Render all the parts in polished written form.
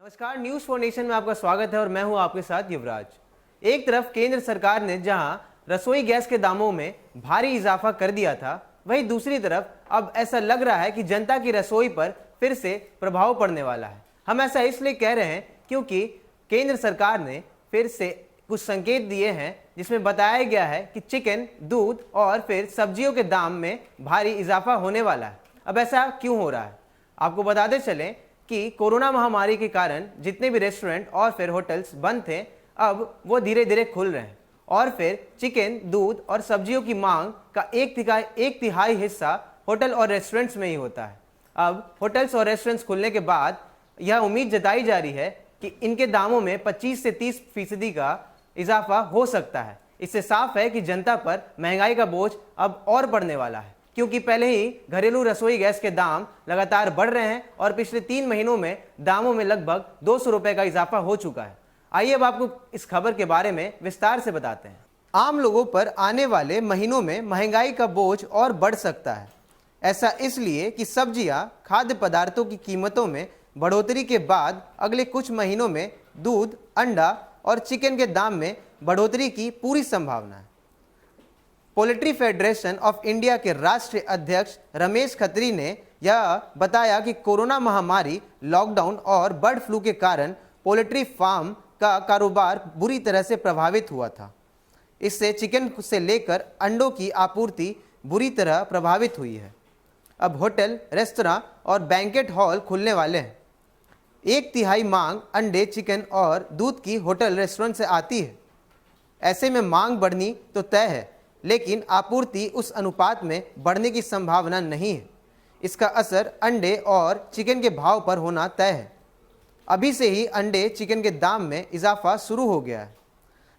नमस्कार, news for nation में आपका स्वागत है और मैं हूं आपके साथ युवराज। एक तरफ केंद्र सरकार ने जहां रसोई गैस के दामों में भारी इजाफा कर दिया था, वहीं दूसरी तरफ अब ऐसा लग रहा है कि जनता की रसोई पर फिर से प्रभाव पड़ने वाला है। हम ऐसा इसलिए कह रहे हैं क्योंकि केंद्र सरकार ने फिर से कुछ संकेत दिए हैं जिसमें बताया गया है कि चिकन, दूध और फिर सब्जियों के दाम में भारी इजाफा होने वाला है। अब ऐसा क्यों हो रहा है, आपको बताते चलें कि कोरोना महामारी के कारण जितने भी रेस्टोरेंट और फिर होटल्स बंद थे, अब वो धीरे धीरे खुल रहे हैं और फिर चिकन, दूध और सब्जियों की मांग का एक तिहाई हिस्सा होटल और रेस्टोरेंट्स में ही होता है। अब होटल्स और रेस्टोरेंट्स खुलने के बाद यह उम्मीद जताई जा रही है कि इनके दामों में 25 से 30% का इजाफा हो सकता है। इससे साफ है कि जनता पर महंगाई का बोझ अब और बढ़ने वाला है, क्योंकि पहले ही घरेलू रसोई गैस के दाम लगातार बढ़ रहे हैं और पिछले 3 महीनों में दामों में लगभग 200 रुपए का इजाफा हो चुका है। आइए अब आपको इस खबर के बारे में विस्तार से बताते हैं। आम लोगों पर आने वाले महीनों में महंगाई का बोझ और बढ़ सकता है। ऐसा इसलिए कि सब्जियां, खाद्य पदार्थों की कीमतों में बढ़ोतरी के बाद अगले कुछ महीनों में दूध, अंडा और चिकन के दाम में बढ़ोतरी की पूरी संभावना है। पोल्ट्री फेडरेशन ऑफ इंडिया के राष्ट्रीय अध्यक्ष रमेश खत्री ने यह बताया कि कोरोना महामारी, लॉकडाउन और बर्ड फ्लू के कारण पोल्ट्री फार्म का कारोबार बुरी तरह से प्रभावित हुआ था। इससे चिकन से लेकर अंडों की आपूर्ति बुरी तरह प्रभावित हुई है। अब होटल, रेस्तरां और बैंकेट हॉल खुलने वाले हैं। 1/3 मांग अंडे, चिकन और दूध की होटल, रेस्टोरेंट से आती है। ऐसे में मांग बढ़नी तो तय है, लेकिन आपूर्ति उस अनुपात में बढ़ने की संभावना नहीं है। इसका असर अंडे और चिकन के भाव पर होना तय है। अभी से ही अंडे, चिकन के दाम में इजाफा शुरू हो गया है।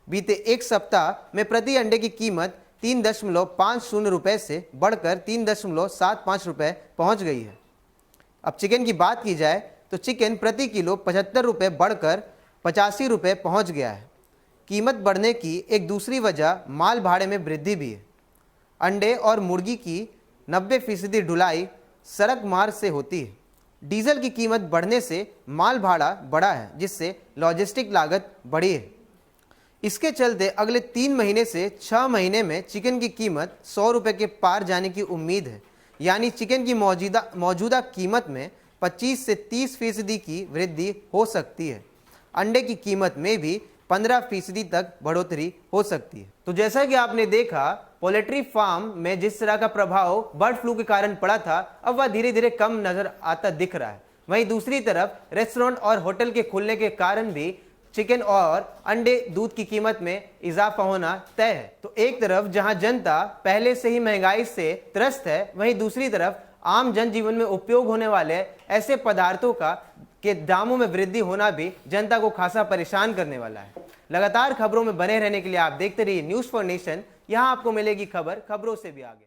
बीते एक सप्ताह में प्रति अंडे की कीमत 3.50 रुपये से बढ़कर 3.75 रुपये पहुँच गई है। अब चिकन की बात की जाए तो चिकन प्रति किलो 75 रुपये बढ़कर 85 रुपये पहुँच गया है। कीमत बढ़ने की एक दूसरी वजह माल भाड़े में वृद्धि भी है। अंडे और मुर्गी की 90% ढुलाई सड़क मार्ग से होती है। डीजल की कीमत बढ़ने से माल भाड़ा बढ़ा है, जिससे लॉजिस्टिक लागत बढ़ी है। इसके चलते अगले 3 महीने से 6 महीने में चिकन की कीमत 100 रुपये के पार जाने की उम्मीद है। यानी चिकन की मौजूदा कीमत में 25 से 30% की वृद्धि हो सकती है। अंडे की कीमत में भी 15% तक बढ़ोतरी हो सकती है। तो जैसा कि आपने देखा, पोल्ट्री फार्म में जिस तरह का प्रभाव बर्ड फ्लू के कारण पड़ा था, अब वह धीरे धीरे कम नजर आता दिख रहा है। वहीं दूसरी तरफ रेस्टोरेंट और होटल के खुलने के कारण भी चिकन और अंडे, दूध की कीमत में इजाफा होना तय है। तो एक तरफ जहां जनता पहले से ही महंगाई से त्रस्त है, वहीं दूसरी तरफ आम जनजीवन में उपयोग होने वाले ऐसे पदार्थों के दामों में वृद्धि होना भी जनता को खासा परेशान करने वाला है। लगातार खबरों में बने रहने के लिए आप देखते रहिए न्यूज फॉर नेशन। यहां आपको मिलेगी खबरों से भी आगे।